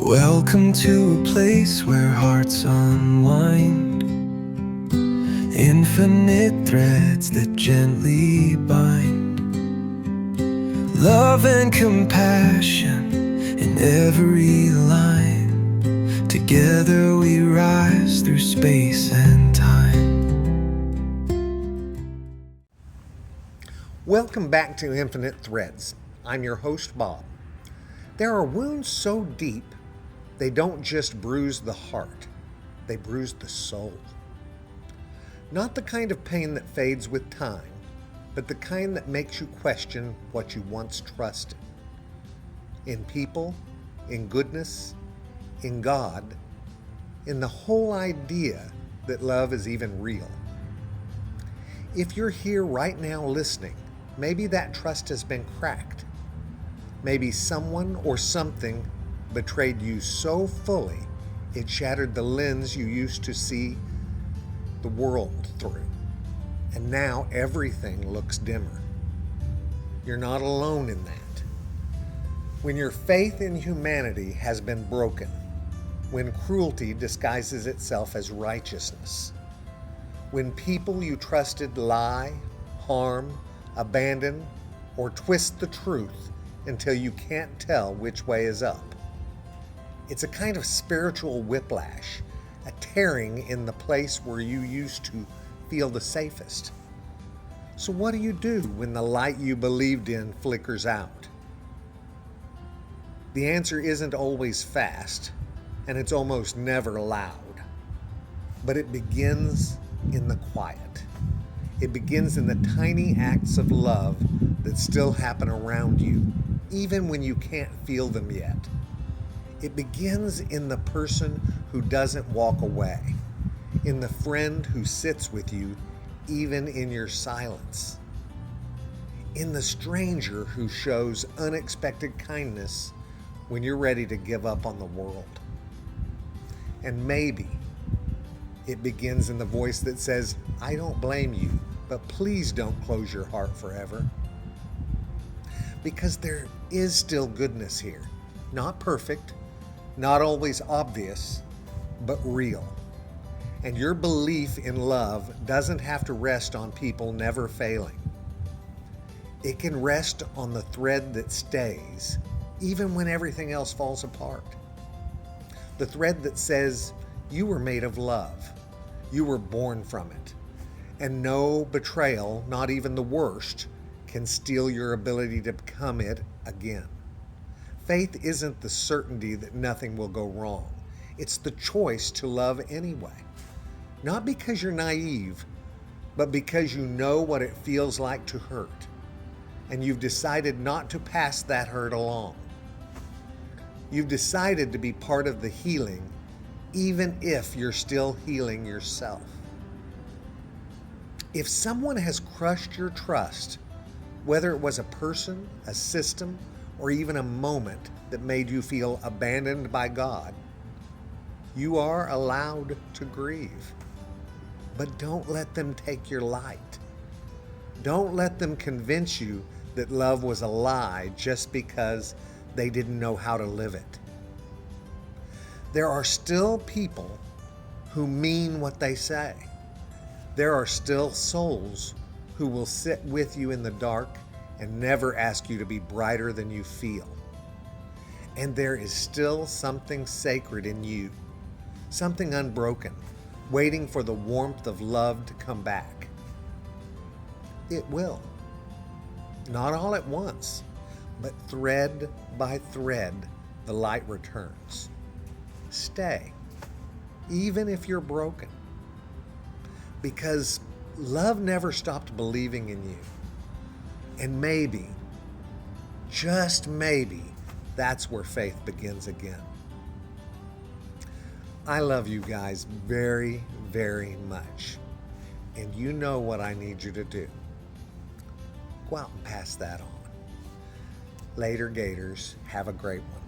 Welcome to a place where hearts unwind, infinite threads that gently bind, love and compassion in every line. Together we rise through space and time. Welcome back to Infinite Threads. I'm your host, Bob. There are wounds so deep, they don't just bruise the heart, they bruise the soul. Not the kind of pain that fades with time, but the kind that makes you question what you once trusted. In people, in goodness, in God, in the whole idea that love is even real. If you're here right now listening, maybe that trust has been cracked. Maybe someone or something betrayed you so fully it shattered the lens you used to see the world through. And now everything looks dimmer. You're not alone in that. When your faith in humanity has been broken, when cruelty disguises itself as righteousness, when people you trusted lie, harm, abandon, or twist the truth until you can't tell which way is up. It's a kind of spiritual whiplash, a tearing in the place where you used to feel the safest. So what do you do when the light you believed in flickers out? The answer isn't always fast, and it's almost never loud. But it begins in the quiet. It begins in the tiny acts of love that still happen around you, even when you can't feel them yet. It begins in the person who doesn't walk away, in the friend who sits with you even in your silence, in the stranger who shows unexpected kindness when you're ready to give up on the world. And maybe it begins in the voice that says, "I don't blame you, but please don't close your heart forever." Because there is still goodness here. Not perfect, not always obvious, but real. And your belief in love doesn't have to rest on people never failing. It can rest on the thread that stays, even when everything else falls apart. The thread that says, you were made of love. You were born from it. And no betrayal, not even the worst, can steal your ability to become it again. Faith isn't the certainty that nothing will go wrong. It's the choice to love anyway. Not because you're naive, but because you know what it feels like to hurt. And you've decided not to pass that hurt along. You've decided to be part of the healing, even if you're still healing yourself. If someone has crushed your trust, whether it was a person, a system, or even a moment that made you feel abandoned by God, you are allowed to grieve. But don't let them take your light. Don't let them convince you that love was a lie just because they didn't know how to live it. There are still people who mean what they say. There are still souls who will sit with you in the dark and never ask you to be brighter than you feel. And there is still something sacred in you, something unbroken, waiting for the warmth of love to come back. It will. Not all at once, but thread by thread, the light returns. Stay, even if you're broken. Because love never stopped believing in you. And maybe, just maybe, that's where faith begins again. I love you guys very, very much. And you know what I need you to do. Go out and pass that on. Later, Gators. Have a great one.